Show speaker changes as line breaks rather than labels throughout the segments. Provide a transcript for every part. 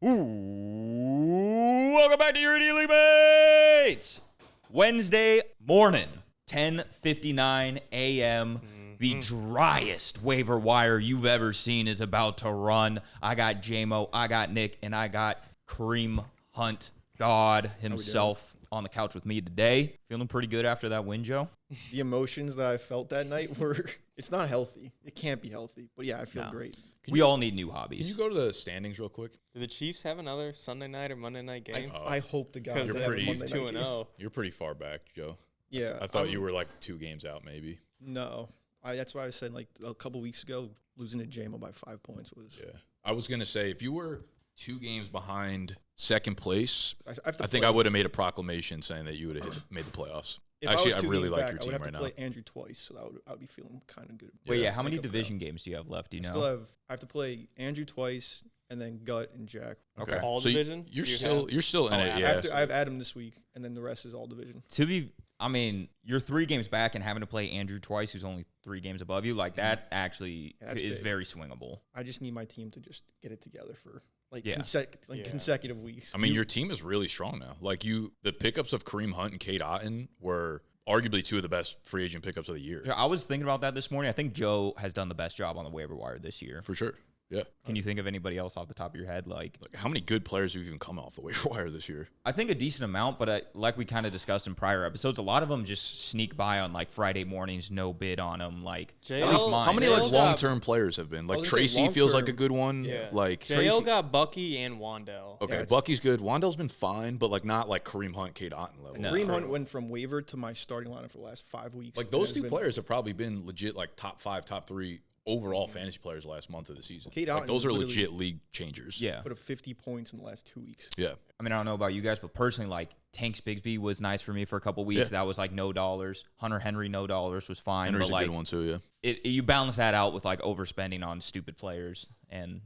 Ooh, welcome back to your Leaguemates. Wednesday morning, 10:59 a.m. The driest waiver wire you've ever seen is about to run. I got JMO, I got Nick, and I got Kareem Hunt, God himself, on the couch with me today. Feeling pretty good after that win, Joe?
The emotions that I felt that night were, it's not healthy. It can't be healthy. But yeah, I feel great.
We all need new hobbies.
Can you go to the standings real quick?
Do the Chiefs have another Sunday night or Monday night game?
I hope to God
You're
they have a
pretty
Monday night game.
2-0.
You're pretty far back, Joe.
Yeah.
I thought you were like 2 games out, maybe.
No. That's why I said like a couple weeks ago, losing to JMO by 5 points was.
Yeah. I was going to say, if you were 2 games behind second place,
I
think I would have made a proclamation saying that you would have made the playoffs. Actually, I really like your team right now.
I would have to play Andrew twice, so I would be feeling kind of good.
Wait, yeah, how many division games do you have left? Do you know?
I have to play Andrew twice, and then Gut and Jack.
Okay.
All
so
division?
You're still in it, yeah.
I have Adam this week, and then the rest is all division.
You're 3 games back and having to play Andrew twice, who's only 3 games above you. Like, that actually is very swingable.
I just need my team to just get it together for consecutive weeks.
I mean, your team is really strong now. Like the pickups of Kareem Hunt and Cade Otton were arguably 2 of the best free agent pickups of the year.
Yeah, I was thinking about that this morning. I think Joe has done the best job on the waiver wire this year.
For sure. Yeah.
Can you think of anybody else off the top of your head? Like
how many good players have even come off the waiver wire this year?
I think a decent amount, but like we kind of discussed in prior episodes, a lot of them just sneak by on like Friday mornings, no bid on them. Like at least mine.
How many like long-term players have been? Like Tracy feels like a good one.
Yeah.
Like
JL got Bucky and Wandell.
Okay, yeah, Bucky's good. Wandell's been fine, but like not like Kareem Hunt, Cade Otton level.
No. Kareem Hunt went from waiver to my starting lineup for the last 5 weeks.
Like those 2 players have probably been legit like top 5, top 3 overall fantasy players last month of the season. Like those are legit league changers.
Yeah.
Put up 50 points in the last 2 weeks.
Yeah.
I mean, I don't know about you guys, but personally, like Tanks Bigsby was nice for me for a couple weeks.
Yeah.
That was like $0. Hunter Henry, $0 was fine.
Henry's
but,
a good one too, yeah.
You balance that out with like overspending on stupid players. And,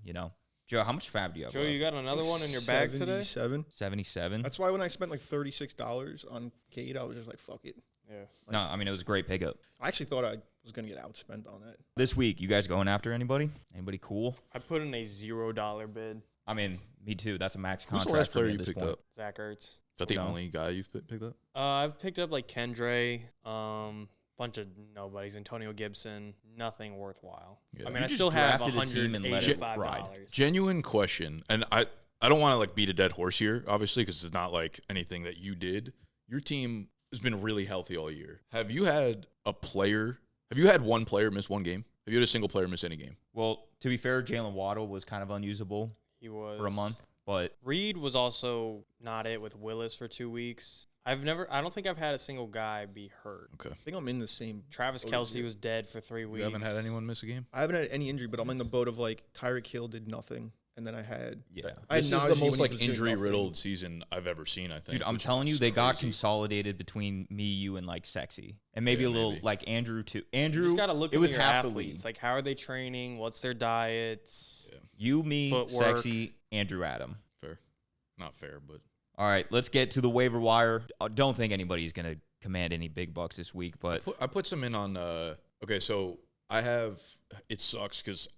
Joe, how much fab do you have?
Joe, you got another one in your bag today?
77.
That's why when I spent like $36 on Cade, I was just like, fuck it.
Yeah.
No, I mean, it was a great pickup.
I actually thought I was going to get outspent on that.
This week, you guys going after anybody? Anybody cool?
I put in a $0 bid.
I mean, me too. That's a max
Who's
contract
the last player
for me
you
at this
picked
point.
up?
Zach Ertz.
Is that the only guy you've picked up?
I've picked up like Kendre, bunch of nobodies, Antonio Gibson, nothing worthwhile.
Yeah.
I mean, I still have
$185.
Genuine question, and I don't want to like beat a dead horse here, obviously, because it's not like anything that you did. Your team has been really healthy all year. Have you had one player miss 1 game? Have you had a single player miss any game?
Well, to be fair, Jalen Waddle was kind of unusable for a month, but
Reed was also not it with Willis for 2 weeks. I don't think I've had a single guy be hurt.
Okay.
I think I'm in the same.
Travis Kelce was dead for 3 weeks.
You haven't had anyone miss a game?
I haven't had any injury, but I'm in the boat of like Tyreek Hill did nothing. And then I had
This is the most like injury-riddled season I've ever seen, I think.
Dude, I'm telling you, they got consolidated between me, you, and like Sexy, and maybe a little like Andrew too. Andrew,
you just gotta look. It was half the league.
It's
like, how are they training? What's their diets?
Yeah. You, me,
footwork.
Sexy, Andrew, Adam.
Fair, not fair, but
all right. Let's get to the waiver wire. I don't think anybody's gonna command any big bucks this week, but
I put some in on. Okay, so I have. It sucks because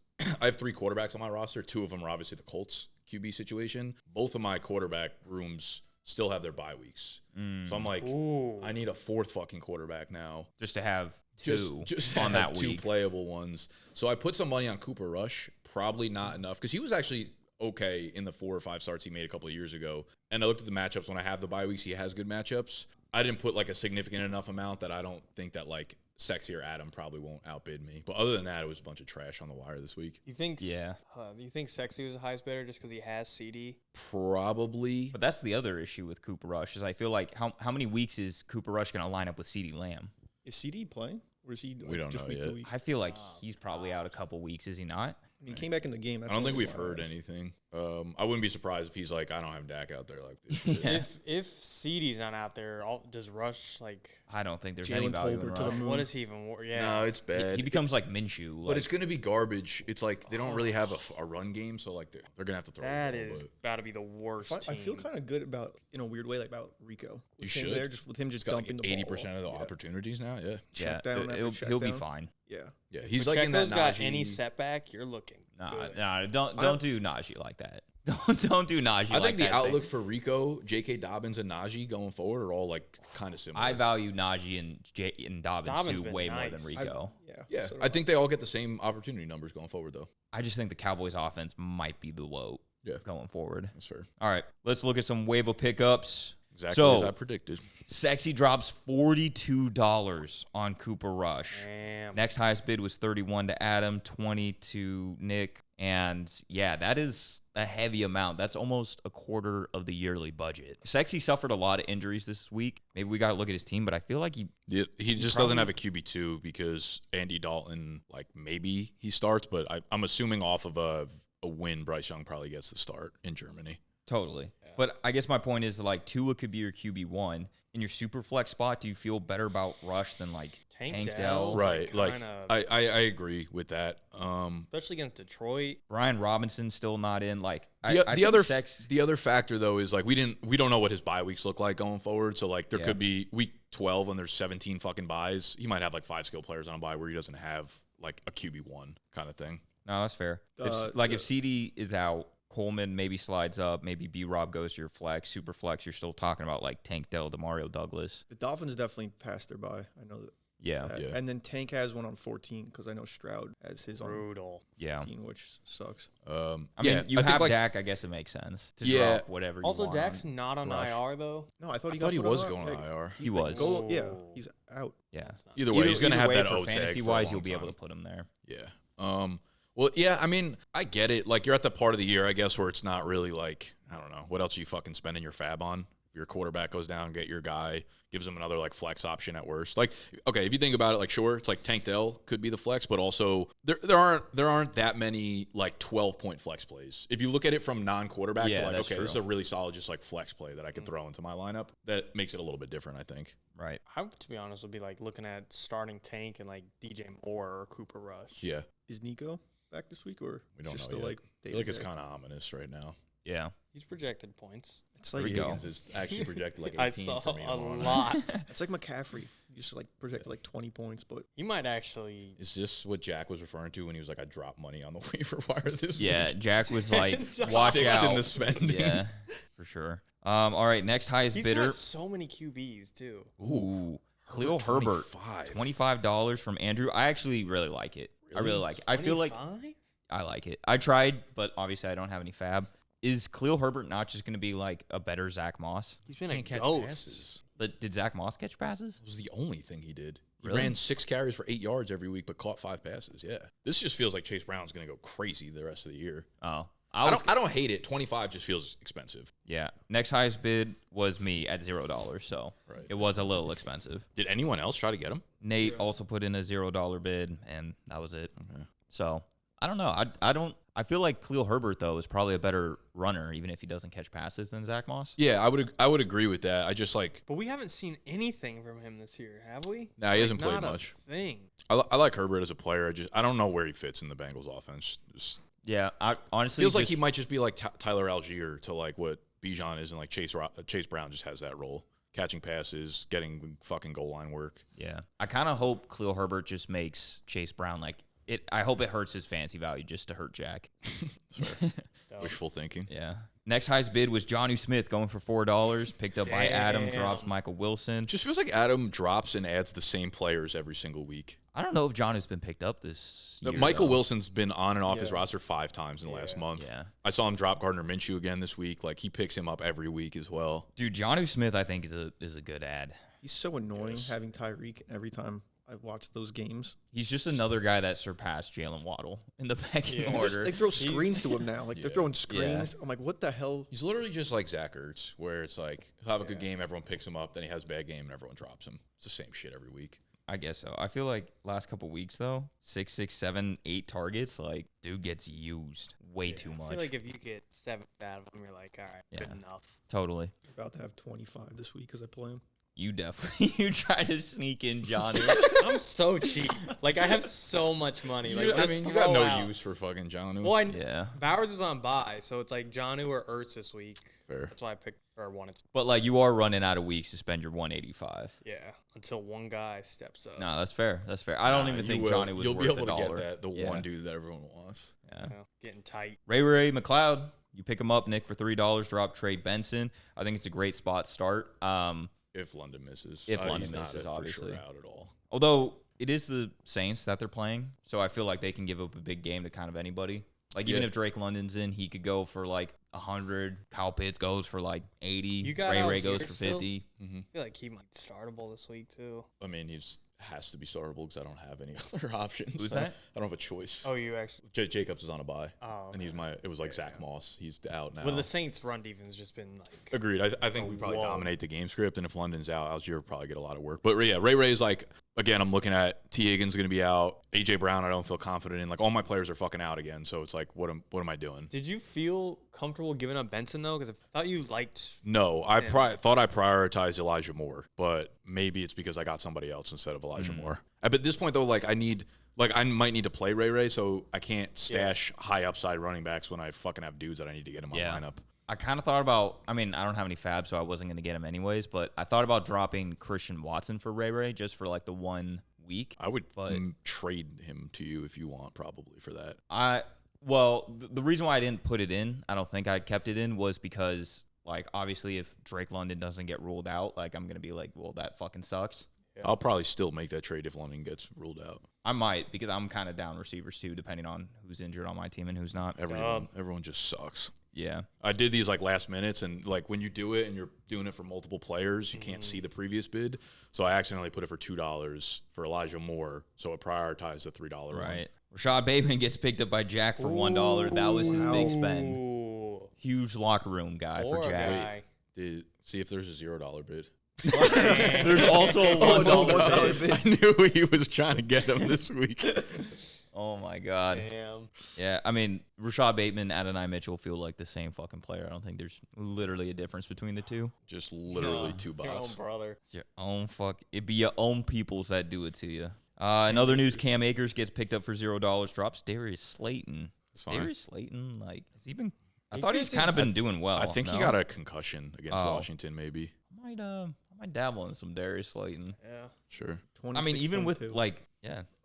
I have 3 quarterbacks on my roster. 2 of them are obviously the Colts QB situation. Both of my quarterback rooms still have their bye weeks. So I'm like, I need a 4th fucking quarterback now.
Just to have 2
just
on
have
that
2
week.
playable ones. So I put some money on Cooper Rush. Probably not enough because he was actually okay in the 4 or 5 starts he made a couple of years ago. And I looked at the matchups when I have the bye weeks. He has good matchups. I didn't put like a significant enough amount that I don't think that like Sexy or Adam probably won't outbid me. But other than that, it was a bunch of trash on the wire this week.
You think?
Yeah.
You think Sexy was the highest bidder just because he has CD?
Probably.
But that's the other issue with Cooper Rush is I feel like how many weeks is Cooper Rush going to line up with CeeDee Lamb?
Is CD playing? Or is he
We don't
just
know
week
yet.
to week?
I feel like he's probably out a couple weeks, is he not?
I mean, he came back in the game.
I don't think we've heard anything. I wouldn't be surprised if he's like, I don't have Dak out there like this.
If CD's not out there, does Rush like?
I don't think there's any value in
to the
Rush.
moon.
What is he even? Yeah.
No, it's bad.
He becomes like Minshew.
But it's going to be garbage. It's like they don't really have a run game, so like they're going to have to throw
That
the ball,
is
but
got to be the worst.
I feel
team.
kind of good about, in a weird way, like about Rico.
You
With him
should.
there, just with him just
he's got
dumping
like
the ball.
80% of the opportunities now. Yeah.
Check down after check
he'll be
down.
fine.
Yeah.
Yeah. He's
If
like in that
Checo's got
Najee.
any setback, you're looking.
Nah,
good.
don't do Najee like that. Don't do Najee.
I
like
think the
that,
outlook
Saint.
for Rico, J.K. Dobbins, and Najee going forward are all like kind of similar.
I value Najee and Dobbins
Dobbins
too
been
way more
nice.
than Rico.
Yeah,
so do
I think they all get the same opportunity numbers going forward, though.
I just think the Cowboys offense might be the low going forward.
That's fair.
All right, let's look at some waiver pickups.
Exactly as I predicted.
Sexy drops $42 on Cooper Rush.
Damn.
Next highest bid was 31 to Adam, 20 to Nick. And yeah, that is a heavy amount. That's almost a quarter of the yearly budget. Sexy suffered a lot of injuries this week. Maybe we got to look at his team, but I feel like
He just doesn't have a QB2 because Andy Dalton, like maybe he starts, but I'm assuming off of a win, Bryce Young probably gets the start in Germany.
Totally. Yeah. But I guess my point is Tua could be your QB1. In your super flex spot, do you feel better about Rush than like Tank Dell?
Right. Like I agree with that.
Especially against Detroit.
Brian Robinson's still not in. Like
the other factor though is like we don't know what his bye weeks look like going forward. So like there could be week 12 when there's 17 fucking buys. He might have like 5 skill players on a bye where he doesn't have like a QB1 kind of thing.
No, that's fair. If CD is out, Coleman maybe slides up, maybe B-Rob goes to your flex, super flex. You're still talking about like Tank Dell, Demario Douglas.
The Dolphins definitely passed their bye. I know that.
Yeah.
And then Tank has one on 14 because I know Stroud has his on 15, which sucks.
I mean, you have Dak. I guess it makes sense to drop whatever.
Also,
you want
Dak's not on IR though.
No, I thought he
was going on IR.
He was.
He's out.
Yeah.
Either way, he's going to have that O tag.
Fantasy wise, you'll be able to put him there.
Yeah. Well, yeah, I mean, I get it. Like, you're at the part of the year, I guess, where it's not really like, I don't know, what else are you fucking spending your fab on? If your quarterback goes down, get your guy, gives him another, like, flex option at worst. Like, okay, if you think about it, like, sure, it's like Tank Dell could be the flex, but also there aren't that many, like, 12-point flex plays. If you look at it from non-quarterback to, like, okay, this is a really solid just, like, flex play that I can throw into my lineup, that makes it a little bit different, I think.
Right.
I, to be honest, would be, like, looking at starting Tank and, like, DJ Moore or Cooper Rush.
Yeah.
Is Nico back this week, or
we don't
just
know
still
yet.
like
I feel like it's kind of ominous right now.
Yeah.
He's projected points.
It's like
Higgins is actually projected like 18
I saw
for me.
a lot.
It's like McCaffrey. He just like projected like 20 points, but
He might actually.
Is this what Jack was referring to when he was like, I dropped money on the waiver wire this
Yeah,
week?
Jack was like, watch
Six
out.
in the spending.
Yeah, for sure. All right, next highest
He's
bidder.
got so many QBs too.
Ooh, Khalil Herbert, $25 from Andrew. I actually really like it. I really like it. I feel like
25?
I like it. I tried, but obviously I don't have any fab. Is Khalil Herbert not just going to be like a better Zach Moss?
He's been
Can't
a
catch
ghost.
passes.
But did Zach Moss catch passes?
It was the only thing he did. He
Really?
ran 6 carries for 8 yards every week, but caught 5 passes. Yeah. This just feels like Chase Brown's going to go crazy the rest of the year.
Oh,
I don't hate it. 25 just feels expensive.
Yeah. Next highest bid was me at $0, so it was a little expensive.
Did anyone else try to get him?
Nate also put in a $0 bid, and that was it.
Okay.
So I don't know. I feel like Khalil Herbert though is probably a better runner, even if he doesn't catch passes, than Zach Moss.
Yeah, I would agree with that. I just like.
But we haven't seen anything from him this year, have we?
Nah, he hasn't played
not
much.
A thing.
I like Herbert as a player. I don't know where he fits in the Bengals offense. Just
Yeah, I honestly
feels like he might just be like Tyler Algier to like what Bijan is, and like Chase Brown just has that role. Catching passes, getting fucking goal line work.
Yeah, I kind of hope Khalil Herbert just makes Chase Brown like it. I hope it hurts his fantasy value just to hurt Jack.
Wishful thinking.
Yeah. Next highest bid was Jonnu Smith going for $4. Picked up by Adam. Drops Michael Wilson.
Just feels like Adam drops and adds the same players every single week.
I don't know if Jonnu's been picked up this year.
Michael
though.
Wilson's been on and off his roster 5 times in the last month.
Yeah.
I saw him drop Gardner Minshew again this week. Like, he picks him up every week as well.
Dude, Jonnu Smith I think is a good ad.
he's so annoying having Tyreek every time I watch those games.
He's just another guy that surpassed Jalen Waddle in the pecking order.
They throw screens to him now. Like they're throwing screens.
Yeah.
I'm like, what the hell?
He's literally just like Zach Ertz, where it's like he'll have a good game, everyone picks him up, then he has a bad game, and everyone drops him. It's the same shit every week.
I guess so. I feel like last couple weeks though, 6, 6, 7, 8 targets, like dude gets used way too much.
I feel like if you get 7 out of them, you're like, all right, good enough.
Totally.
I'm about to have 25 this week because I play him.
You definitely you try to sneak in Johnny.
I'm so cheap. Like I have so much money. Like
I
just
mean, you got
throw
no
out.
use for fucking John.
Yeah.
Bowers is on bye, so it's like Jonnu or Ertz this week.
Fair.
That's why I picked or wanted to.
But like you are running out of weeks to spend your 185.
Yeah, until one guy steps up.
No, that's fair. That's fair. I don't even think Johnny was
You'll
worth
be able
the
to
dollar.
get that one dude that everyone wants.
Yeah.
You know, getting tight.
Ray McLeod You pick him up, Nick, for $3. Drop Trey Benson. I think it's a great spot start.
If London misses.
If London
he's
misses,
not
obviously.
for sure out at all.
Although it is the Saints that they're playing, so I feel like they can give up a big game to kind of anybody. Like, even if Drake London's in, he could go for, like, 100. Kyle Pitts goes for, like, 80.
You got
Ray goes for 50.
I feel like he might startable this week, too.
I mean, has to be startable because I don't have any other options.
Who's that?
I don't have a choice.
Oh, you actually.
Jacobs is on a bye.
Oh,
And it was like Zach Moss. He's out now.
Well, the Saints' run defense has just been like.
Agreed. I think we probably
wall.
dominate the game script, and if London's out, Algier will probably get a lot of work. But yeah, Ray is like, again, I'm looking at T. Higgins going to be out. A.J. Brown, I don't feel confident in. Like, all my players are fucking out again, so it's like, what am I doing?
Did you feel comfortable giving up Benson, though? Because I thought you liked.
No, I thought I prioritized Elijah Moore, but maybe it's because I got somebody else instead of Elijah Moore. But at this point, though, like, I might need to play Ray, so I can't stash high upside running backs when I fucking have dudes that I need to get in my lineup.
I kind of thought about, I mean, I don't have any fab, so I wasn't going to get him anyways, but I thought about dropping Christian Watson for Ray just for, like, the 1 week.
I would trade him to you if you want, probably, for that.
The reason why I didn't put it in, I don't think I kept it in, was because, like, obviously if Drake London doesn't get ruled out, like, I'm going to be like, well, that fucking sucks.
Yeah. I'll probably still make that trade if London gets ruled out.
I might, because I'm kind of down receivers too, depending on who's injured on my team and who's not.
Everyone just sucks.
Yeah.
I did these like last minutes, and like when you do it and you're doing it for multiple players, you can't see the previous bid. So I accidentally put it for $2 for Elijah Moore. So it prioritized the $3 one.
Right. Rashad Bateman gets picked up by Jack for $1. That was his big spend.
Ooh.
Huge locker room guy for Jack.
See if there's a $0 bid.
There's also a $1 bid.
I knew he was trying to get him this week.
Oh my God.
Damn.
Yeah, I mean, Rashad Bateman, Adonai Mitchell feel like the same fucking player. I don't think there's literally a difference between the two.
Just literally two
Your own
bots.
brother.
It's your own it be your own peoples that do it to you. In other news, Cam Akers gets picked up for $0. Drops Darius Slayton.
It's fine.
Darius Slayton, like, has he been? I thought he's kind of been doing well.
I think he got a concussion against Washington, maybe.
I might dabble in some Darius Slayton.
Yeah.
Sure.
I mean, even with like,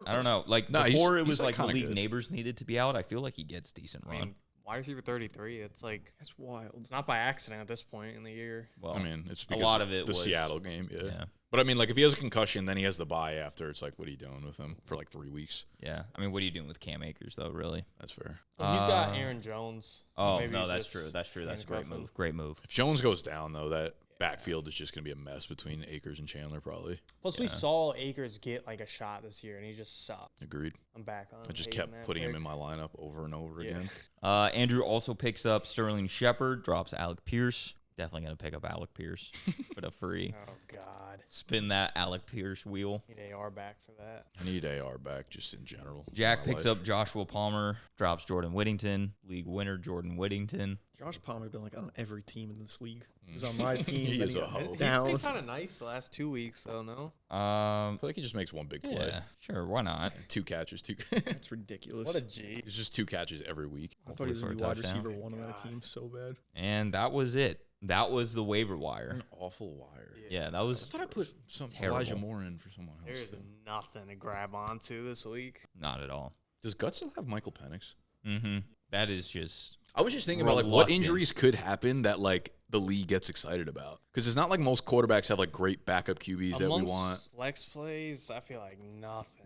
I don't know. Like
No,
before, it
he's
was like the
kinda
league
good.
neighbors needed to be out. I feel like he gets decent
I
run.
mean, wide receiver 33. It's like
That's wild.
it's not by accident at this point in the year.
Well,
I mean, it's
a
because
lot of it
the
was
Seattle game,
Yeah.
But I mean, like, if he has a concussion, then he has the bye after. It's like, what are you doing with him for like 3 weeks?
Yeah. I mean, what are you doing with Cam Akers though? Really?
That's fair.
Well, he's got Aaron Jones. so
Oh
maybe
no,
he's
that's
just
true. That's true. That's a great
handcuffing.
move. Great move.
If Jones goes down, though, that backfield is just going to be a mess between Akers and Chandler, probably.
Plus, we saw Akers get like a shot this year, and he just sucked.
Agreed.
I'm back on.
I just
hating
kept
that
putting him
pick.
in my lineup over and over again.
Andrew also picks up Sterling Shepard. Drops Alec Pierce. Definitely gonna pick up Alec Pierce for the free.
Oh God.
Spin that Alec Pierce wheel.
Need AR back for that.
I need AR back just in general.
Jack
in my
picks
life.
up Joshua Palmer. Drops Jordan Whittington. League winner Jordan Whittington.
Josh Palmer's been like on every team in this league. He was on my team.
He
then
is
he
a
got
hoe.
let
He's
down.
He's been kind of nice the last 2 weeks, though. No.
I feel like he just makes one big play.
Yeah, sure, why not?
2 catches.
That's ridiculous.
What a G.
It's just 2 catches every week.
I thought he was
Hopefully
gonna
for
be
a
wide
touchdown.
receiver one on that team so bad.
And that was it. That was the waiver wire.
An awful wire.
Yeah, that
I
was
thought I put some
Terrible.
Elijah Moore in for someone else.
There's nothing to grab onto this week.
not at all.
Does Guts still have Michael Penix?
Mm-hmm. That is just
I was just thinking about like what
Reluctant.
injuries could happen that like the league gets excited about because it's not like most quarterbacks have like great backup QBs that we
Amongst
want.
flex plays, I feel like nothing.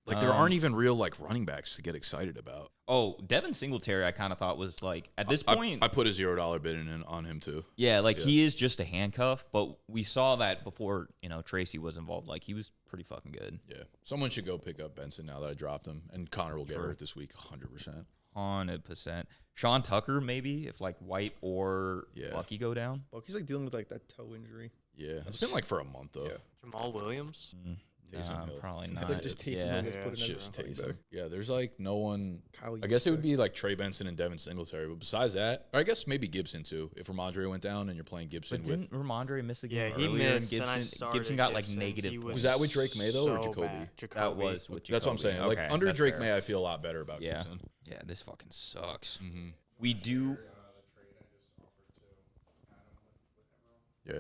Like there aren't even real like running backs to get excited about.
Devin Singletary. I kind of thought was like at this
I-
point.
I put a $0 bid in on him too.
Yeah, like he is just a handcuff, but we saw that before, Tracy was involved. Like he was pretty fucking good.
Yeah, someone should go pick up Benson now that I dropped him, and Connor will get hurt this week, 100%.
100%. Sean Tucker, maybe, if like White or
Yeah.
Lucky go down.
Well, he's like dealing with like that toe injury.
Yeah, it's been like for a month though.
Yeah.
Jamal Williams.
Taysom Hill.
Probably
I
not.
think just Taysom Hill gets
Yeah,
put
It's
in there.
just Taysom. Yeah, there's like no one.
Kyle
I guess it would
Juszczyk.
be like Trey Benson and Devin Singletary, but besides that, or I guess maybe Gibson too. If Ramondre went down and you're playing Gibson
But
with,
didn't Ramondre miss the game
Yeah, he
earlier?
missed,
and
and I
Gibson,
started
Gibson got like
Gibson.
negative
He
points.
Was that with Drake May, though, or
so
Jacoby?
bad.
That
Jacoby.
was with
that's what I'm
Jacoby.
saying. Like
Okay,
under
that's
Drake
fair.
May, I feel a lot better about
Yeah.
Gibson.
Yeah, this fucking sucks.
Mm-hmm.
We do.
Yeah.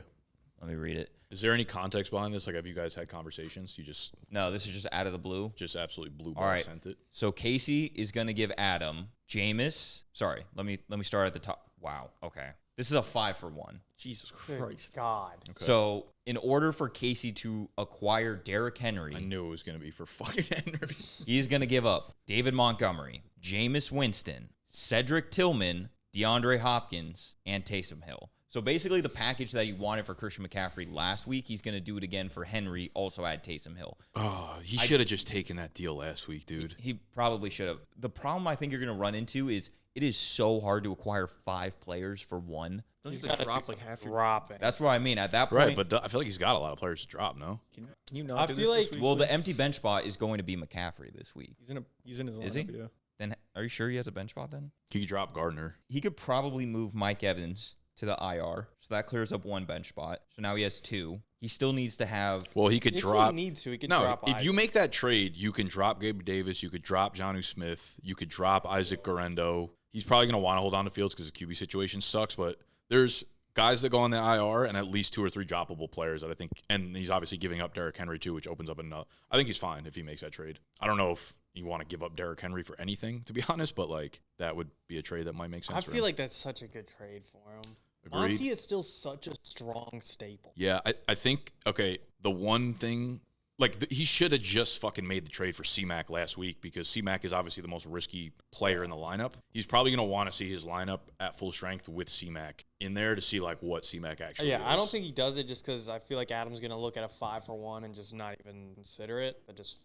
Let me read it.
Is there any context behind this? Like, have you guys had conversations? You just
No, this is just out of the blue.
just absolutely blue
All
ball
right.
sent it.
So Casey is going to give Adam Jameis. Sorry, let me start at the top. Wow. Okay. This is a 5-for-1.
Jesus
Good
Christ.
God.
Okay.
So in order for Casey to acquire Derrick Henry,
I knew it was going to be for fucking Henry.
he's going to give up David Montgomery, Jameis Winston, Cedric Tillman, DeAndre Hopkins, and Taysom Hill. So basically the package that you wanted for Christian McCaffrey last week, he's going to do it again for Henry, also add Taysom Hill.
Oh, he should have just taken that deal last week, dude.
He probably should have. The problem I think you're going to run into is it is so hard to acquire 5 players for one.
Don't you have to drop like half your...
Dropping.
That's what I mean. At that point,
Right, but I feel like he's got a lot of players to drop, no?
Can you not
I
do
feel
this
like-
week,
well, the
please?
empty bench spot is going to be McCaffrey this week.
He's in his lineup,
Is he?
yeah.
Then are you sure he has a bench spot then?
He could drop Gardner.
He could probably move Mike Evans to the IR. So that clears up 1 bench spot. So now he has 2. He still needs to have
Well, he could
if
drop.
he needs to, he could
No,
drop
if you
Isaac.
make that trade, you can drop Gabe Davis, you could drop Jonnu Smith, you could drop Isaac Garendo. He's probably going to want to hold on to Fields because the QB situation sucks, but there's guys that go on the IR and at least 2 or 3 droppable players that I think, and he's obviously giving up Derrick Henry too, which opens up another. I think he's fine if he makes that trade. I don't know if you want to give up Derrick Henry for anything, to be honest, but like that would be a trade that might make sense.
I
for
feel
him.
like that's such a good trade for him.
Agreed.
Monty is still such a strong staple.
Yeah, I think, okay, the one thing, like, he should have just fucking made the trade for C-Mac last week because C-Mac is obviously the most risky player in the lineup. He's probably going to want to see his lineup at full strength with C-Mac in there to see, like, what C-Mac actually is.
Yeah, I don't think he does it just because I feel like Adam's going to look at a 5-for-1 and just not even consider it. That just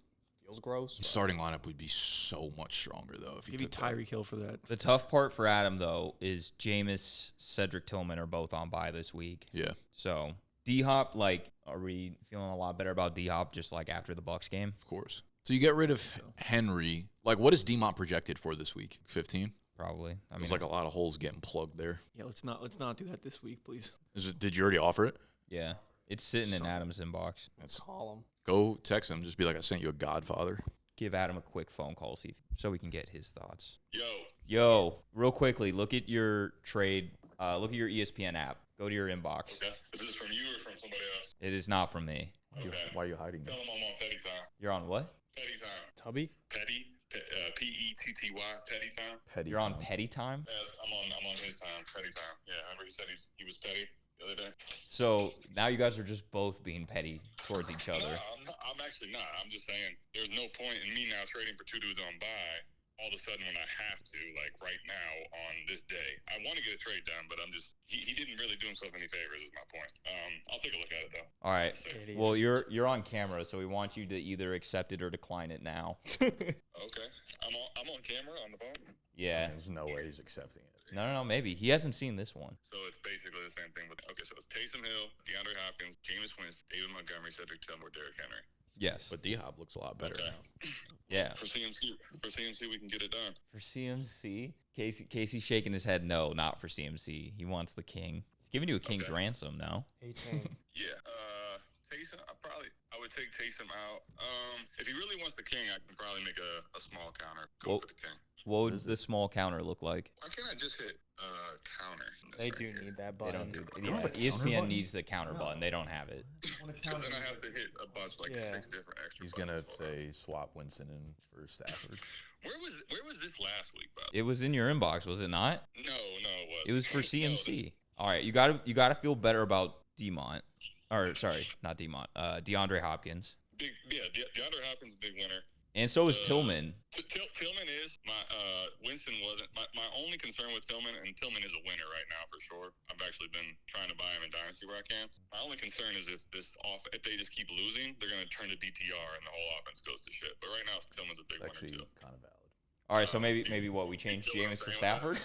feels gross.
His starting lineup would be so much stronger, though, if he
Give you
took that.
Tyreek Hill for that.
the tough part for Adam though is Jameis, Cedric Tillman are both on bye this week.
Yeah.
So D-Hop, like, are we feeling a lot better about D-Hop just like after the Bucs game?
Of course. So you get rid of Henry. Like, what is D-Mont projected for this week? 15?
Probably. I mean,
There's like a lot of holes getting plugged there.
Yeah, let's not do that this week, please.
Did you already offer it?
yeah, it's sitting in Adam's inbox.
That's
Call him.
Go text him. Just be like, I sent you a Godfather.
Give Adam a quick phone call so we can get his thoughts.
Yo,
Yo, real quickly, look at your trade. Look at your ESPN app. Go to your inbox.
okay. Is this from you or from somebody else?
It is not from me.
Okay.
Why are you hiding
Tell
it?
them I'm on petty time.
You're on what?
Petty time.
Tubby?
Petty. Petty. Petty time.
Petty.
You're on petty time?
Yes, I'm on his time. Petty time. Yeah, remember he said he was petty the other day.
So now you guys are just both being petty towards each other.
No, I'm actually not. I'm just saying there's no point in me now trading for 2 dudes on bye. All of a sudden when I have to, like right now on this day, I want to get a trade done, but I'm just he didn't really do himself any favors. Is my point. I'll take a look at it though.
All right.
Idiot.
Well, you're on camera, so we want you to either accept it or decline it now.
Okay, I'm on camera on the phone.
Yeah.
There's no way he's accepting it.
No, maybe. He hasn't seen this one.
So it's basically the same thing. But okay, so it's Taysom Hill, DeAndre Hopkins, Jameis Winston, David Montgomery, Cedric Tillman, Derrick Henry.
Yes.
But D-Hop looks a lot better
Okay.
now.
Yeah.
For CMC, we can get it done.
For CMC, Casey's shaking his head no, not for CMC. He wants the king. He's giving you a king's
Okay.
ransom now.
A-Chain.
Yeah. Taysom, I would take Taysom out. If he really wants the king, I can probably make a small counter. Go
Well-
for the king.
What would the small counter look like?
Why can't I just hit counter?
They do need that
They don't
button.
do. Yeah, ESPN needs the counter button. They don't have it.
Because then I have to hit a bunch like
Yeah.
6 different extra.
He's going to
buttons. Hold on.
say swap Winston in for Stafford.
Where was this last week, Bob?
It was in your inbox, was it not?
No, it was.
It was for CMC. All right, you gotta feel better about Demont, or sorry, not Demont. DeAndre Hopkins,
DeAndre Hopkins, big winner.
and so is Tillman.
Tillman is my Winston wasn't my only concern with Tillman, and Tillman is a winner right now for sure. I've actually been trying to buy him in Dynasty where I can. My only concern is if they just keep losing, they're gonna turn to DTR and the whole offense goes to shit. But right now, Tillman's a big winner
Actually,
too.
kind of valid.
All right, so maybe what we changed Jameis for Stafford?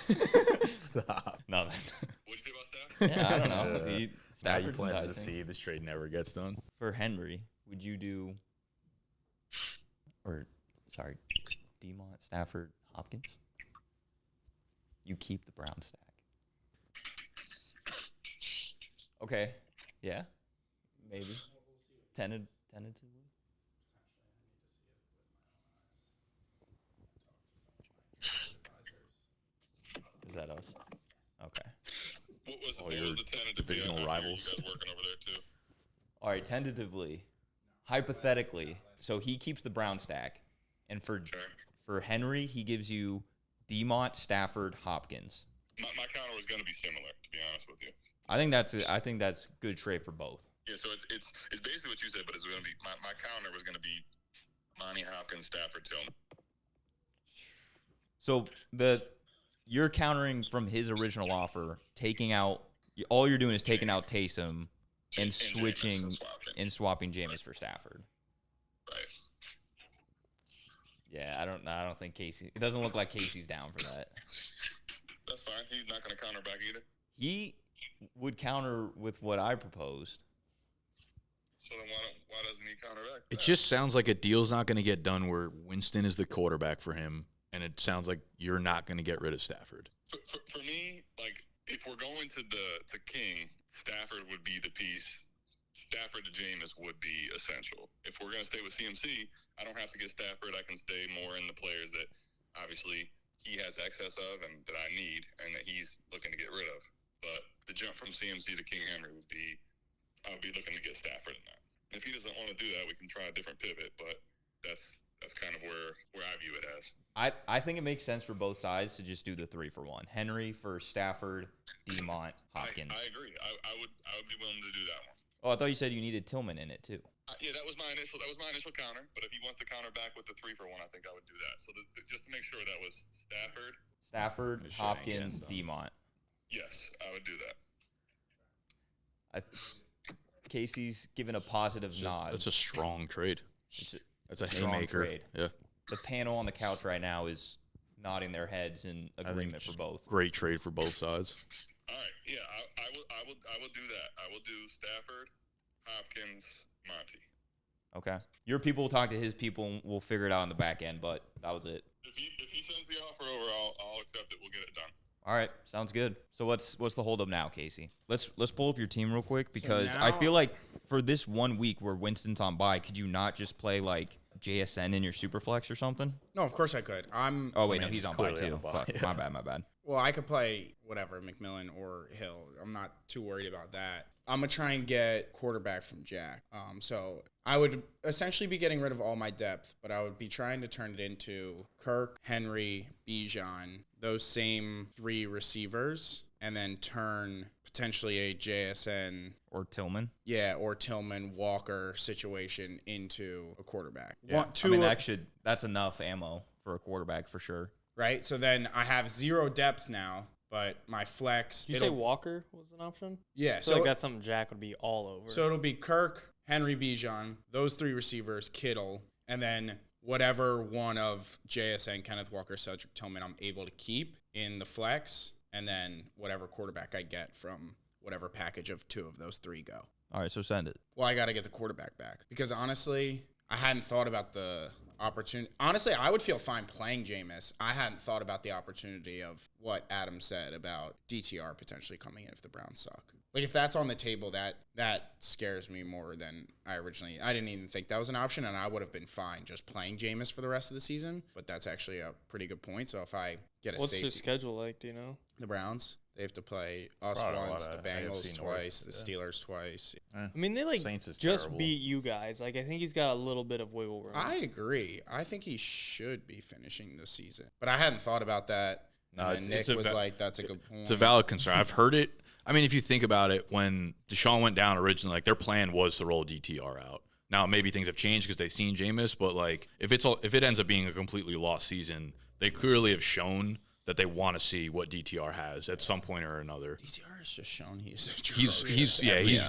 Stop.
Nothing.
What'd you say about Stafford?
Yeah, I don't know.
Now you
Stafford's
planted the
enticing.
seed. This trade never gets done.
For Henry, would you do, or sorry, Demont, Stafford, Hopkins? You keep the Brown stack. Okay. Yeah. Maybe. Tentatively. Is that us? Okay.
What was
All your
the tentative?
divisional
I hear
rivals.
You guys working over there too.
All right, tentatively, hypothetically, so he keeps the Brown stack, and for Henry, he gives you DeMont, Stafford, Hopkins.
My counter was going to be similar, to be honest with you.
I think that's good trade for both.
Yeah, so it's basically what you said, but it's going to be my counter was going to be Monty Hopkins, Stafford, Tillman.
So you're countering from his original offer, taking out all you're doing is taking out Taysom and switching and swapping Jameis for Stafford.
Right.
Yeah, I don't think Casey. It doesn't look like Casey's down for that.
That's fine. He's not going to counter back either.
He would counter with what I proposed.
So then why doesn't he counter back?
It just sounds like a deal's not going to get done where Winston is the quarterback for him, and it sounds like you're not going to get rid of Stafford.
For me, like, if we're going to King, Stafford would be the piece. Stafford to Jameis would be essential. If we're going to stay with CMC, I don't have to get Stafford. I can stay more in the players that obviously he has excess of and that I need and that he's looking to get rid of. But the jump from CMC to King Henry would be, I would be looking to get Stafford in that. And if he doesn't want to do that, we can try a different pivot, but that's kind of where I view it as.
I think it makes sense for both sides to just do the 3-for-1. Henry for Stafford, DeMont, Hopkins.
I agree. I would be willing to do that one.
Oh, I thought you said you needed Tillman in it too.
Yeah, that was my initial counter. But if he wants to counter back with the 3-for-1, I think I would do that. So just to make sure that was Stafford,
Hopkins, DeMont.
Yes, I would do that.
Casey's given a positive nod.
That's a strong trade. That's a
strong
haymaker.
Trade.
Yeah.
The panel on the couch right now is nodding their heads in agreement for both.
Great trade for both sides.
All right, yeah, I will do that. I will do Stafford, Hopkins, Monty.
Okay. Your people will talk to his people, and we'll figure it out on the back end, but that was it.
If he sends the offer over, I'll accept it. We'll get it done.
All right, sounds good. So what's the holdup now, Casey? Let's pull up your team real quick because
now,
I feel like for this 1 week where Winston's on bye, could you not just play like JSN in your Superflex or something?
No, of course I could.
Oh wait, no, he's on bye
clearly
too.
on bye.
Fuck,
Yeah.
my bad.
Well, I could play whatever, McMillan or Hill. I'm not too worried about that. I'm going to try and get quarterback from Jack. So I would essentially be getting rid of all my depth, but I would be trying to turn it into Kirk, Henry, Bijan, those same three receivers, and then turn potentially a JSN
Or Tillman.
Yeah, or Tillman, Walker situation into a quarterback.
Yeah. That's enough ammo for a quarterback for sure.
Right? So then I have 0 depth now, but my flex.
Did you say Walker was an option?
Yeah.
So like that's something Jack would be all over.
So it'll be Kirk, Henry, Bijan, those 3 receivers, Kittle, and then whatever one of JSN, Kenneth Walker, Cedric Tillman I'm able to keep in the flex, and then whatever quarterback I get from whatever package of 2 of those 3 go.
All right, so send it.
Well, I got to get the quarterback back because honestly, I hadn't thought about the opportunity. Honestly, I would feel fine playing Jameis. I hadn't thought about the opportunity of what Adam said about DTR potentially coming in if the Browns suck. Like if that's on the table, that scares me more than I didn't even think that was an option, and I would have been fine just playing Jameis for the rest of the season. But that's actually a pretty good point. So if I get a
What's
safety,
their schedule like? Do you know?
the Browns, they have to play us
Probably a
once,
lot
the
of
Bengals
AFC
twice,
North,
the
yeah.
Steelers twice.
I mean, they
Saints is
just
terrible.
beat you guys. Like I think he's got a little bit of wiggle room.
I agree. I think he should be finishing the season, but I hadn't thought about that.
No,
And then Nick was like, "That's a good point."
It's a valid concern. I've heard it. I mean, if you think about it, when Deshaun went down originally, like their plan was to roll DTR out. Now maybe things have changed because they've seen Jameis, but like if it ends up being a completely lost season, they clearly have shown that they want to see what DTR has at some point or another.
DTR has just shown he's
He's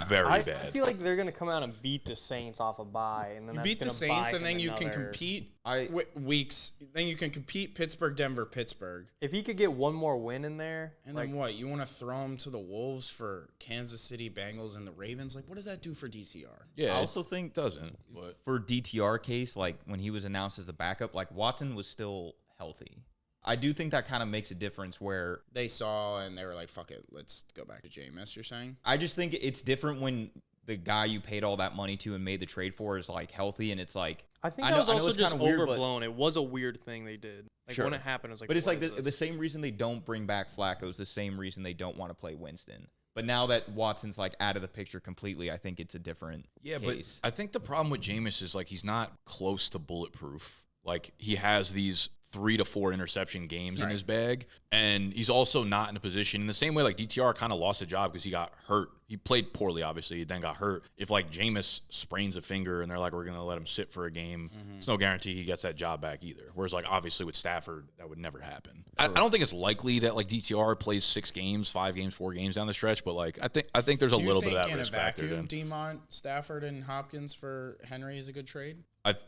very
I
bad.
feel like they're gonna come out and beat the Saints off a bye, and then
You
that's
beat the
gonna
Saints,
buy
and
him
then you can
another-
compete
I-
weeks. Then you can compete Pittsburgh, Denver, Pittsburgh,
If he could get one more win in there,
and
like,
then what? You want to throw him to the Wolves for Kansas City, Bengals, and the Ravens? Like, what does that do for DTR?
Yeah,
I also think
it doesn't. But
for DTR case, like when he was announced as the backup, like Watson was still healthy. I do think that kind of makes a difference where
They saw and they were like, "Fuck it, let's go back to Jameis." You're saying?
I just think it's different when the guy you paid all that money to and made the trade for is like healthy and it's like
I think
I
that
know-
was
I know
also
it's
just
kinda weird, but-
overblown. It was a weird thing they did. Like
Sure.
when it happened, it was like.
but it's
what
like
is
the
this?
same reason they don't bring back Flacco is the same reason they don't want to play Winston. But now that Watson's like out of the picture completely, I think it's a different case.
But I think the problem with Jameis is like he's not close to bulletproof. Like he has these 3 to 4 interception games in his bag, and he's also not in a position in the same way like DTR kind of lost a job because he got hurt. He played poorly, obviously, then got hurt. If like Jameis sprains a finger and they're like, we're gonna let him sit for a game, it's no guarantee he gets that job back either. Whereas like obviously with Stafford, that would never happen. I don't think it's likely that like DTR plays 6 games, 5 games, 4 games down the stretch, but like I think there's a little bit of that risk factor.
Do you think in a vacuum, Demont, Stafford, and Hopkins for Henry is a good trade?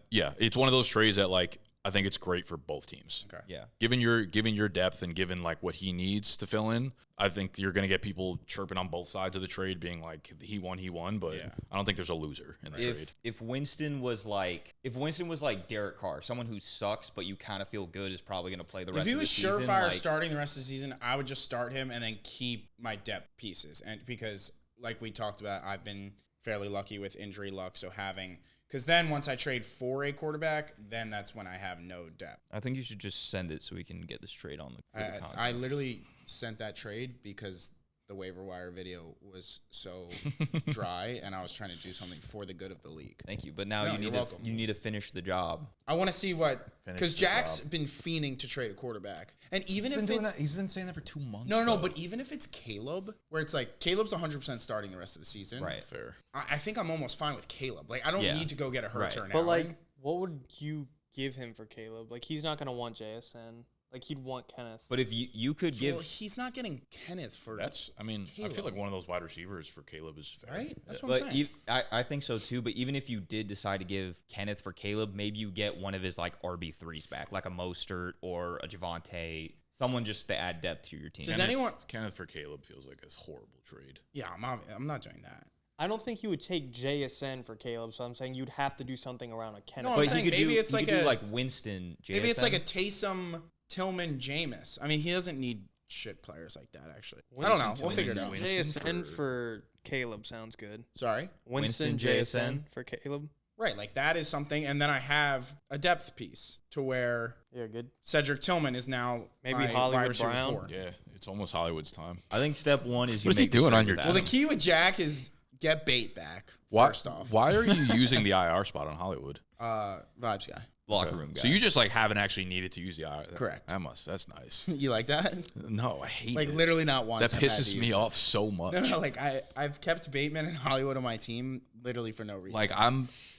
Yeah, it's one of those trades that like I think it's great for both teams.
Okay.
Yeah.
Given your depth and given like what he needs to fill in, I think you're going to get people chirping on both sides of the trade being like he won, but I don't think there's a loser in the trade.
If Winston was like Derek Carr, someone who sucks but you kind of feel good is probably going to play the rest of the season.
If he was surefire starting the rest of the season, I would just start him and then keep my depth pieces. And because like we talked about, I've been fairly lucky with injury luck, so because then once I trade for a quarterback, then that's when I have no depth.
I think you should just send it so we can get this trade on the content.
I literally sent that trade because the waiver wire video was so dry, and I was trying to do something for the good of the league.
Thank you, but now you need to finish the job.
I want to see because Jack's been fiending to trade a quarterback, and even if
he's been saying that for 2 months.
No, but even if it's Caleb, where it's like Caleb's 100% starting the rest of the season,
right?
Fair.
I think I'm almost fine with Caleb. Like I don't need to go get a Hurts or an
But
Allen.
like, what would you give him for Caleb? Like he's not gonna want JSN. Like he'd want Kenneth.
But if you could give,
he's not getting Kenneth for.
I feel like one of those wide receivers for Caleb is fair.
Right. That's what I'm saying.
I think so too. But even if you did decide to give Kenneth for Caleb, maybe you get one of his like RB3s back, like a Mostert or a Javonte, someone just to add depth to your team.
Kenneth for Caleb feels like a horrible trade.
Yeah, I'm not doing that.
I don't think you would take JSN for Caleb, so I'm saying you'd have to do something around a Kenneth.
No, I'm saying maybe it's like
like Winston. JSN.
Maybe it's like a Taysom, Tillman, Jameis. I mean, he doesn't need shit players like that. Actually, I don't know. We'll figure it out.
JSN for Caleb sounds good.
Sorry,
Winston JSN for Caleb.
Right, like that is something, and then I have a depth piece to where
good.
Cedric Tillman is now
maybe Hollywood Brown.
4.
Yeah, it's almost Hollywood's time.
I think step one is
What's he doing on your team?
Well, the key with Jack is get bait back. First off,
why are you using the IR spot on Hollywood?
Vibes guy.
Locker room guy.
So you just like haven't actually needed to use the IR.
Correct.
That's nice.
You like that?
No, I hate
like
it.
literally not once.
That pisses me off so much.
No, like I've kept Bateman and Hollywood on my team literally for no reason.
Like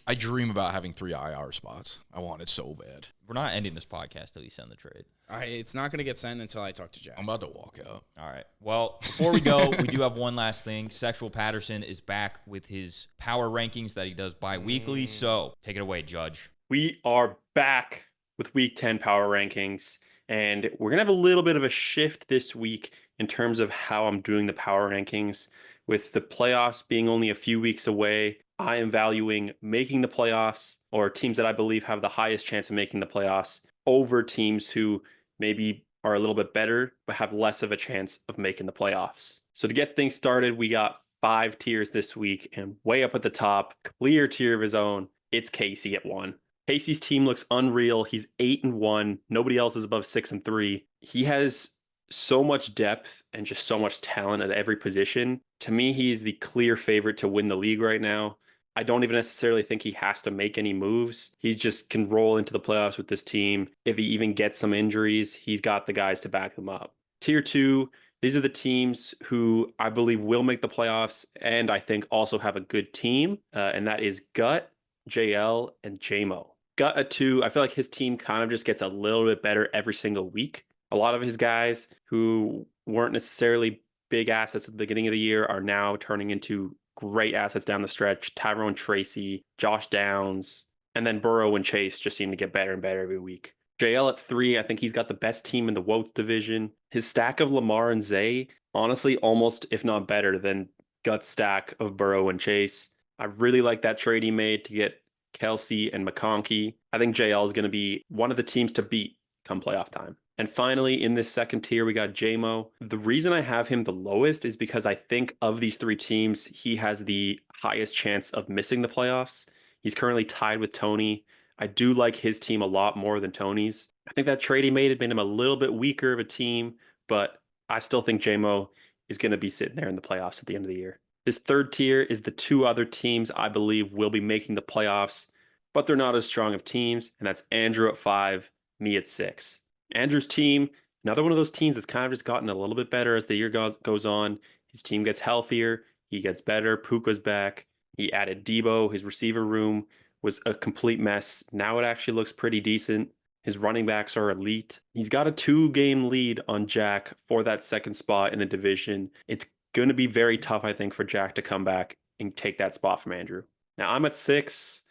I dream about having 3 IR spots. I want it so bad.
We're not ending this podcast till you send the trade.
It's not going to get sent until I talk to Jack.
I'm about to walk out.
All right. Well, before we go, we do have one last thing. Sexual Patterson is back with his power rankings that he does bi-weekly. So take it away, Judge.
We are back with Week 10 power rankings, and we're going to have a little bit of a shift this week in terms of how I'm doing the power rankings. With the playoffs being only a few weeks away, I am valuing making the playoffs, or teams that I believe have the highest chance of making the playoffs, over teams who maybe are a little bit better but have less of a chance of making the playoffs. So to get things started, we got 5 tiers this week, and way up at the top, clear tier of his own, it's Casey at 1. Casey's team looks unreal. He's 8-1. Nobody else is above 6-3. He has so much depth and just so much talent at every position. To me, he's the clear favorite to win the league right now. I don't even necessarily think he has to make any moves. He just can roll into the playoffs with this team. If he even gets some injuries, he's got the guys to back them up. Tier 2, these are the teams who I believe will make the playoffs and I think also have a good team, and that is Gut, JL, and JMO. Gut at 2, I feel like his team kind of just gets a little bit better every single week. A lot of his guys who weren't necessarily big assets at the beginning of the year are now turning into great assets down the stretch. Tyrone Tracy, Josh Downs, and then Burrow and Chase just seem to get better and better every week. JL at 3, I think he's got the best team in the Wotes division. His stack of Lamar and Zay, honestly, almost, if not better than Gut's stack of Burrow and Chase. I really like that trade he made to get Kelsey and McConkey. I think JL is going to be one of the teams to beat come playoff time. And finally, in this second tier, we got JMO. The reason I have him the lowest is because I think of these 3 teams, he has the highest chance of missing the playoffs. He's currently tied with Tony. I do like his team a lot more than Tony's. I think that trade he made had made him a little bit weaker of a team, but I still think JMO is going to be sitting there in the playoffs at the end of the year. This third tier is the two other teams I believe will be making the playoffs, but they're not as strong of teams, and that's Andrew at 5, me at 6. Andrew's team, another one of those teams that's kind of just gotten a little bit better as the year goes on. His team gets healthier, he gets better, Puka's back, he added Debo, his receiver room was a complete mess. Now it actually looks pretty decent. His running backs are elite. He's got a 2-game lead on Jack for that second spot in the division. It's going to be very tough, I think, for Jack to come back and take that spot from Andrew. Now I'm at 6.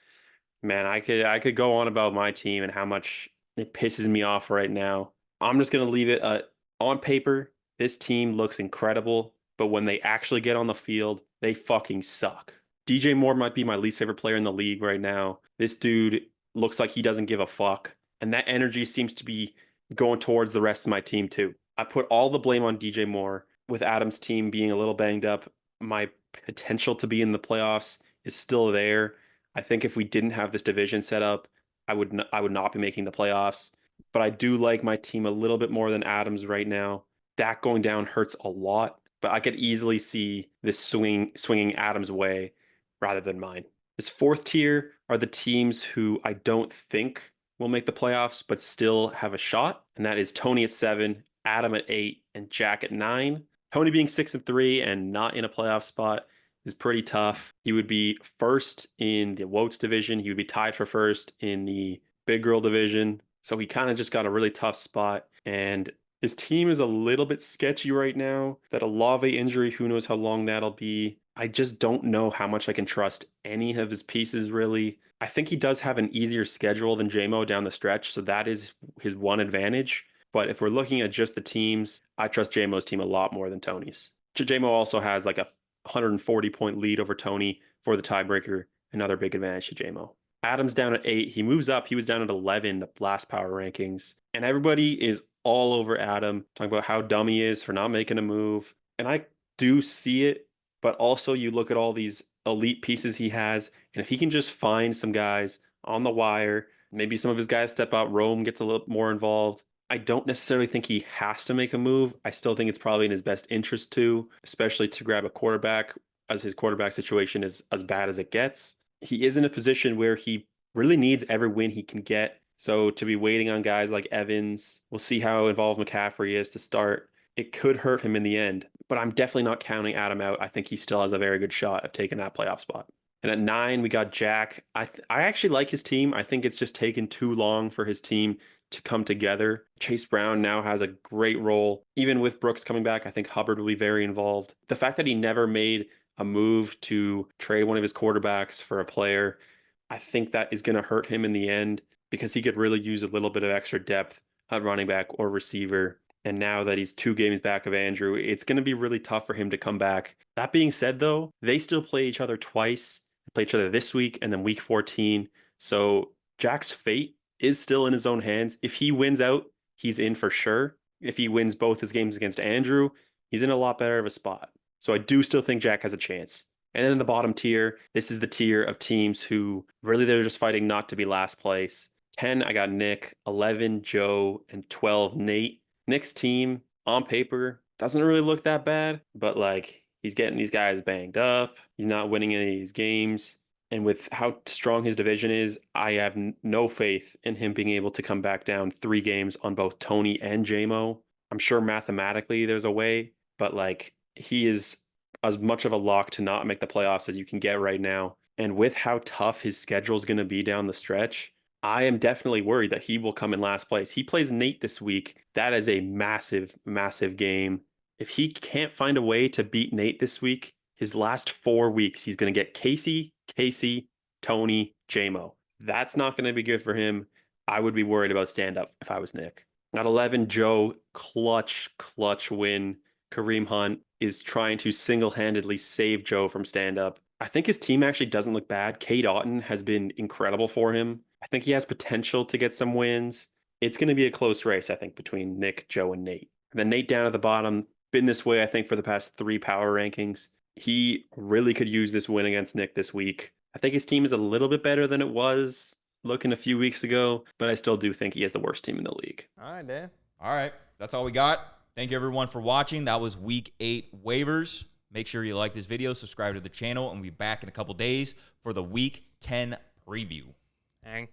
Man, I could go on about my team and how much it pisses me off right now. I'm just going to leave it on paper. This team looks incredible, but when they actually get on the field, they fucking suck. DJ Moore might be my least favorite player in the league right now. This dude looks like he doesn't give a fuck. And that energy seems to be going towards the rest of my team too. I put all the blame on DJ Moore. With Adam's team being a little banged up, my potential to be in the playoffs is still there. I think if we didn't have this division set up, I would not be making the playoffs. But I do like my team a little bit more than Adam's right now. Dak going down hurts a lot, but I could easily see this swinging Adam's way rather than mine. This fourth tier are the teams who I don't think will make the playoffs, but still have a shot. And that is Tony at 7, Adam at 8, and Jack at 9. Tony being 6-3 and not in a playoff spot is pretty tough. He would be first in the Woats division. He would be tied for first in the Big Girl division. So he kind of just got a really tough spot. And his team is a little bit sketchy right now. That Olave injury, who knows how long that'll be. I just don't know how much I can trust any of his pieces, really. I think he does have an easier schedule than JMO down the stretch, so that is his one advantage. But if we're looking at just the teams, I trust JMO's team a lot more than Tony's. JMO also has like a 140-point lead over Tony for the tiebreaker, another big advantage to JMO. Adam's down at 8. He moves up. He was down at 11, the last power rankings. And everybody is all over Adam, talking about how dumb he is for not making a move. And I do see it, but also you look at all these elite pieces he has, and if he can just find some guys on the wire, maybe some of his guys step out, Rome gets a little more involved. I don't necessarily think he has to make a move. I still think it's probably in his best interest to, especially to grab a quarterback, as his quarterback situation is as bad as it gets. He is in a position where he really needs every win he can get. So to be waiting on guys like Evans, we'll see how involved McCaffrey is to start. It could hurt him in the end, but I'm definitely not counting Adam out. I think he still has a very good shot of taking that playoff spot. And at 9, we got Jack. I actually like his team. I think it's just taken too long for his team to come together. Chase Brown now has a great role. Even with Brooks coming back, I think Hubbard will be very involved. The fact that he never made a move to trade one of his quarterbacks for a player, I think that is going to hurt him in the end because he could really use a little bit of extra depth at running back or receiver. And now that he's 2 games back of Andrew, it's going to be really tough for him to come back. That being said, though, they still play each other twice. They play each other this week and then week 14. So Jack's fate is still in his own hands. If he wins out, he's in for sure. If he wins both his games against Andrew, he's in a lot better of a spot. So I do still think Jack has a chance. And then in the bottom tier, this is the tier of teams who really they're just fighting not to be last place. 10, I got Nick, 11, Joe, and 12, Nate. Nick's team on paper doesn't really look that bad, but like he's getting these guys banged up. He's not winning any of these games. And with how strong his division is, I have no faith in him being able to come back down 3 games on both Tony and JMO. I'm sure mathematically there's a way, but like he is as much of a lock to not make the playoffs as you can get right now. And with how tough his schedule is going to be down the stretch, I am definitely worried that he will come in last place. He plays Nate this week. That is a massive, massive game. If he can't find a way to beat Nate this week, his last 4 weeks, he's going to get Casey, Tony, JMO. That's not going to be good for him. I would be worried about stand-up if I was Nick. At 11, Joe, clutch win. Kareem Hunt is trying to single-handedly save Joe from stand-up. I think his team actually doesn't look bad. Cade Otton has been incredible for him. I think he has potential to get some wins. It's going to be a close race, I think, between Nick, Joe, and Nate. And then Nate down at the bottom, been this way, I think, for the past 3 power rankings. He really could use this win against Nick this week. I think his team is a little bit better than it was looking a few weeks ago, but I still do think he has the worst team in the league.
All right, Dan.
All right. That's all we got. Thank you, everyone, for watching. That was Week 8 waivers. Make sure you like this video, subscribe to the channel, and we'll be back in a couple days for the Week 10 preview.
Hang.